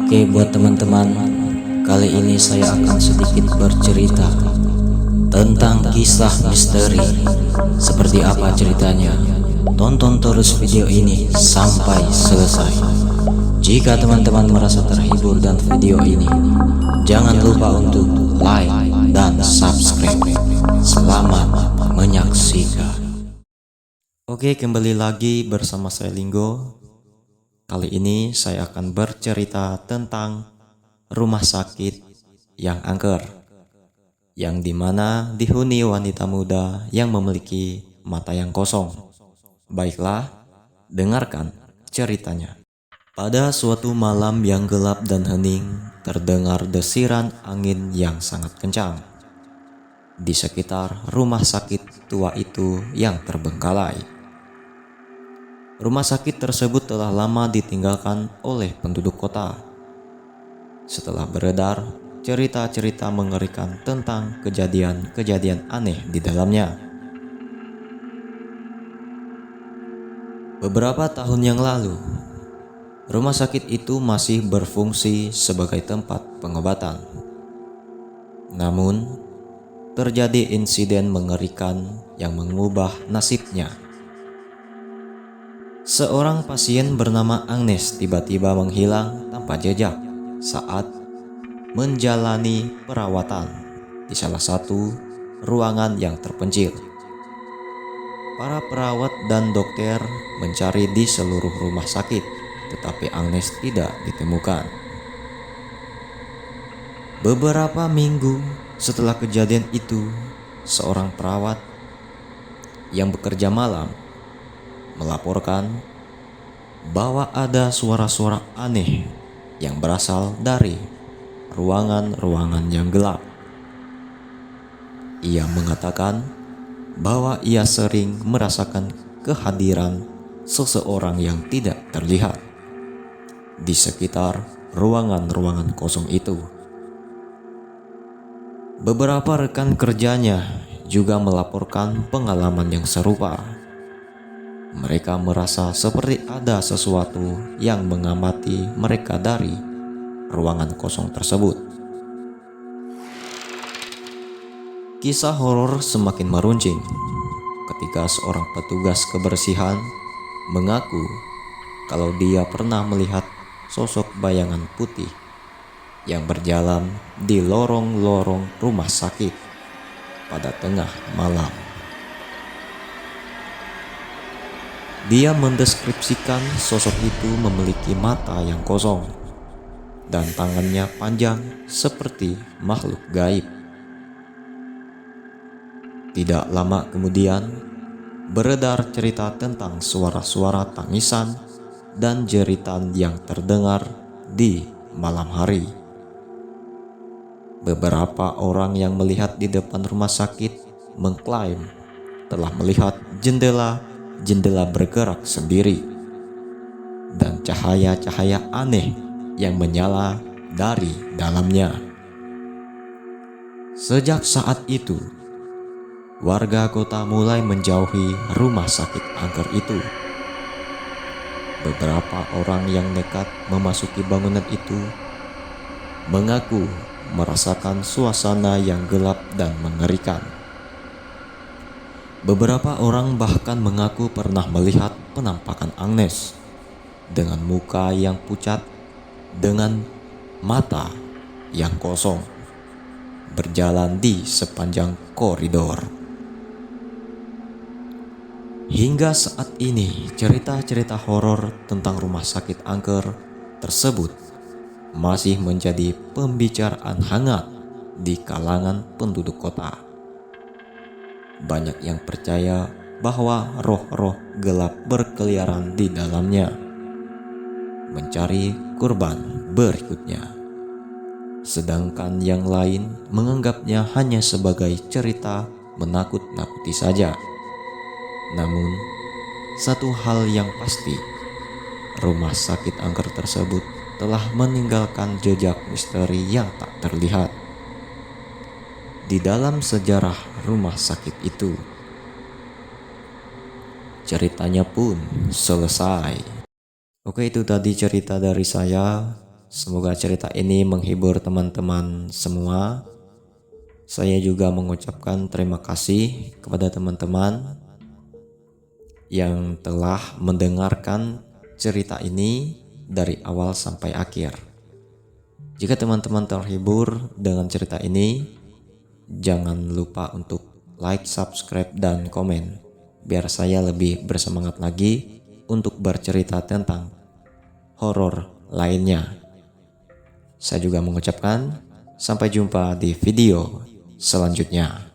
Oke, buat teman-teman, kali ini saya akan sedikit bercerita tentang kisah misteri. Seperti apa ceritanya? Tonton terus video ini sampai selesai. Jika teman-teman merasa terhibur dengan video ini, jangan lupa untuk like dan subscribe. Selamat menyaksikan. Oke, kembali lagi bersama saya Linggo. Kali ini saya akan bercerita tentang rumah sakit yang angker, yang dimana dihuni wanita muda yang memiliki mata yang kosong. Baiklah, dengarkan ceritanya. Pada suatu malam yang gelap dan hening, terdengar desiran angin yang sangat kencang di sekitar rumah sakit tua itu yang terbengkalai. Rumah sakit tersebut telah lama ditinggalkan oleh penduduk kota. Setelah beredar cerita-cerita mengerikan tentang kejadian-kejadian aneh di dalamnya. Beberapa tahun yang lalu, rumah sakit itu masih berfungsi sebagai tempat pengobatan. Namun, terjadi insiden mengerikan yang mengubah nasibnya. Seorang pasien bernama Agnes tiba-tiba menghilang tanpa jejak saat menjalani perawatan di salah satu ruangan yang terpencil. Para perawat dan dokter mencari di seluruh rumah sakit, tetapi Agnes tidak ditemukan. Beberapa minggu setelah kejadian itu, seorang perawat yang bekerja malam melaporkan bahwa ada suara-suara aneh yang berasal dari ruangan-ruangan yang gelap. Ia mengatakan bahwa ia sering merasakan kehadiran seseorang yang tidak terlihat di sekitar ruangan-ruangan kosong itu. Beberapa rekan kerjanya juga melaporkan pengalaman yang serupa. Mereka merasa seperti ada sesuatu yang mengamati mereka dari ruangan kosong tersebut. Kisah horor semakin meruncing ketika seorang petugas kebersihan mengaku kalau dia pernah melihat sosok bayangan putih yang berjalan di lorong-lorong rumah sakit pada tengah malam. Dia mendeskripsikan sosok itu memiliki mata yang kosong dan tangannya panjang seperti makhluk gaib. Tidak lama kemudian, beredar cerita tentang suara-suara tangisan dan jeritan yang terdengar di malam hari. Beberapa orang yang melihat di depan rumah sakit mengklaim telah melihat jendela bergerak sendiri dan cahaya-cahaya aneh yang menyala dari dalamnya. Sejak saat itu, warga kota mulai menjauhi rumah sakit angker itu. Beberapa orang yang nekat memasuki bangunan itu mengaku merasakan suasana yang gelap dan mengerikan. Beberapa orang bahkan mengaku pernah melihat penampakan Agnes dengan muka yang pucat, dengan mata yang kosong, berjalan di sepanjang koridor. Hingga saat ini, cerita-cerita horor tentang rumah sakit angker tersebut masih menjadi pembicaraan hangat di kalangan penduduk kota. Banyak yang percaya bahwa roh-roh gelap berkeliaran di dalamnya, mencari korban berikutnya. Sedangkan yang lain menganggapnya hanya sebagai cerita menakut-nakuti saja. Namun, satu hal yang pasti, rumah sakit angker tersebut telah meninggalkan jejak misteri yang tak terlihat di dalam sejarah rumah sakit itu. Ceritanya pun selesai. Oke, itu tadi cerita dari saya. Semoga cerita ini menghibur teman-teman semua. Saya juga mengucapkan terima kasih kepada teman-teman yang telah mendengarkan cerita ini dari awal sampai akhir. Jika teman-teman terhibur dengan cerita ini, jangan lupa untuk like, subscribe, dan komen, biar saya lebih bersemangat lagi untuk bercerita tentang horor lainnya. Saya juga mengucapkan sampai jumpa di video selanjutnya.